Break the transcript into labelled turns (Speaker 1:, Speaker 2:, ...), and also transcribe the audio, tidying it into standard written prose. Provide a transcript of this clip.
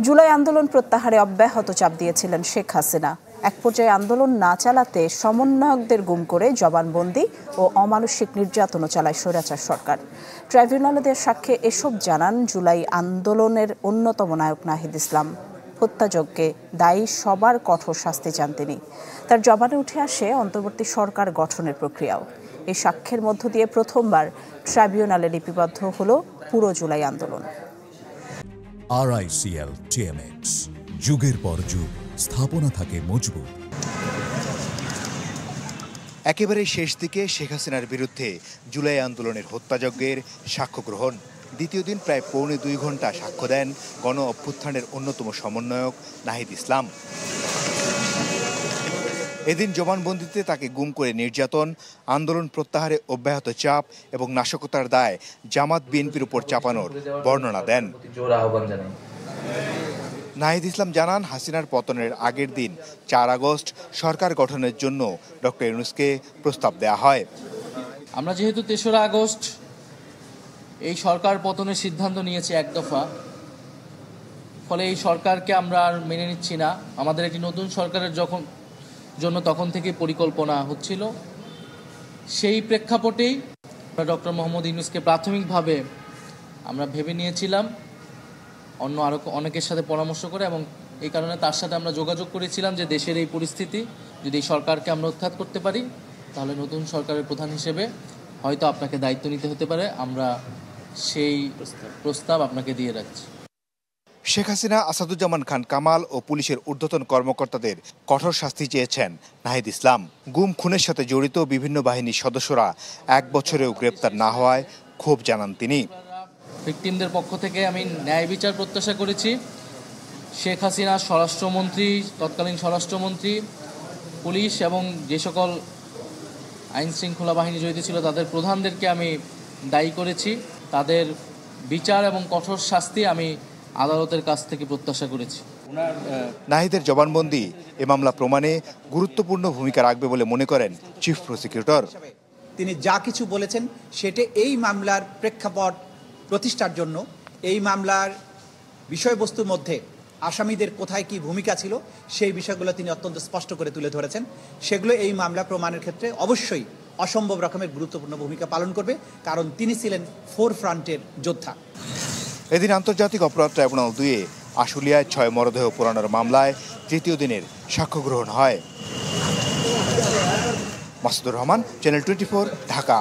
Speaker 1: জুলাই আন্দোলন প্রত্যাহারে অব্যাহত চাপ দিয়েছিলেন শেখ হাসিনা। এক পর্যায়ে আন্দোলন না চালাতে সমন্বয়কদের গুম করে জবানবন্দি ও অমানসিক নির্যাতনও চালায় স্বৈরাচার সরকার। ট্রাইব্যুনালে দেওয়া সাক্ষ্যে এসব জানান জুলাই আন্দোলনের অন্যতম নায়ক নাহিদ ইসলাম। হত্যাযজ্ঞে দায়ী সবার কঠোর শাস্তি চান তিনি। তার জবানে উঠে আসে অন্তর্বর্তী সরকার গঠনের প্রক্রিয়াও। এই সাক্ষ্যের মধ্য দিয়ে প্রথমবার ট্রাইব্যুনালে লিপিবদ্ধ হলো পুরো জুলাই আন্দোলন।
Speaker 2: RICL TMX, যুগের পর যুগ স্থাপনা থাকে মজবুত।
Speaker 3: একেবারে শেষ দিকে শেখ হাসিনার বিরুদ্ধে জুলাই আন্দোলনের হত্যাযজ্ঞের সাক্ষ্য গ্রহণ। দ্বিতীয় দিন প্রায় পৌনে 2 ঘন্টা সাক্ষ্য দেন গণ অভ্যুত্থানের অন্যতম সমন্বয়ক নাহিদ ইসলাম। এদিন জবানবন্দিতে তাকে গুম করে নির্যাতন, আন্দোলন প্রত্যাহারে অব্যাহত চাপ এবং নাশকতার দায় জামাত বিএনপির উপর চাপানোর বর্ণনা দেন। নাহিদ ইসলাম জানান, হাসিনার পতনের আগের দিন 4 আগস্ট সরকার গঠনের জন্য ডক্টর ইউনূসকে প্রস্তাব দেওয়া হয়।
Speaker 4: আমরা যেহেতু 3রা আগস্ট এই সরকার পতনের সিদ্ধান্ত নিয়েছি এক দফা, ফলে এই সরকারকে আমরা আর মেনে নিচ্ছি না। আমাদের একটি নতুন সরকারের জন্য তখন থেকে পরিকল্পনা হচ্ছিল। সেই প্রেক্ষাপটেই ডক্টর মোহাম্মদ ইউনূসকে প্রাথমিকভাবে আমরা ভেবে নিয়েছিলাম আরও অনেকের সাথে পরামর্শ করে, এবং এই কারণে তার সাথে আমরা যোগাযোগ করেছিলাম যে দেশের এই পরিস্থিতি, যদি এই সরকারকে আমরা উৎখাত করতে পারি তাহলে নতুন সরকারের প্রধান হিসেবে হয়তো আপনাকে দায়িত্ব নিতে হতে পারে। আমরা সেই প্রস্তাব আপনাকে দিয়ে রাখছি।
Speaker 3: শেখ হাসিনা, আসাদুজ্জামান খান কামাল ও পুলিশের ঊর্ধ্বতন কর্মকর্তাদের কঠোর শাস্তি চেয়েছেন নাহিদ ইসলাম। গুম খুনের সাথে জড়িত বিভিন্ন বাহিনীর সদস্যরা 1 বছরেও গ্রেপ্তার না হওয়ায় ক্ষোভ জানান তিনি।
Speaker 4: ভিকটিমদের পক্ষ থেকে আমি ন্যায় বিচার প্রত্যাশা করেছি। শেখ হাসিনা স্বরাষ্ট্রমন্ত্রী, তৎকালীন স্বরাষ্ট্রমন্ত্রী, পুলিশ এবং যে সকল আইন শৃঙ্খলা বাহিনী জড়িত ছিল তাদের প্রধানদেরকে আমি দায়ী করেছি। তাদের বিচার এবং কঠোর শাস্তি আমি আদালতের কাছ থেকে প্রত্যাশা করেছি।
Speaker 3: নাহিদের জবানবন্দি এ মামলা প্রমাণে গুরুত্বপূর্ণ ভূমিকা রাখবে বলে মনে করেন চিফ প্রসিকিউটর।
Speaker 5: তিনি যা কিছু বলেছেন সেটা এই মামলার প্রেক্ষাপট প্রতিষ্ঠার জন্য, এই মামলার বিষয়বস্তুর মধ্যে আসামিদের কোথায় কি ভূমিকা ছিল সেই বিষয়গুলো তিনি অত্যন্ত স্পষ্ট করে তুলে ধরেছেন। সেগুলো এই মামলা প্রমাণের ক্ষেত্রে অবশ্যই অসম্ভব রকমের গুরুত্বপূর্ণ ভূমিকা পালন করবে, কারণ তিনি ছিলেন ফোরফ্রন্টের যোদ্ধা।
Speaker 3: এদিন আন্তর্জাতিক অপরাধ ট্রাইব্যুনাল 2-এ আশুলিয়ায় 6 মরদেহ পোড়ানোর মামলায় 3য় দিনের সাক্ষ্য গ্রহণ হয়। মাসুদুর রহমান, চ্যানেল 24, ঢাকা।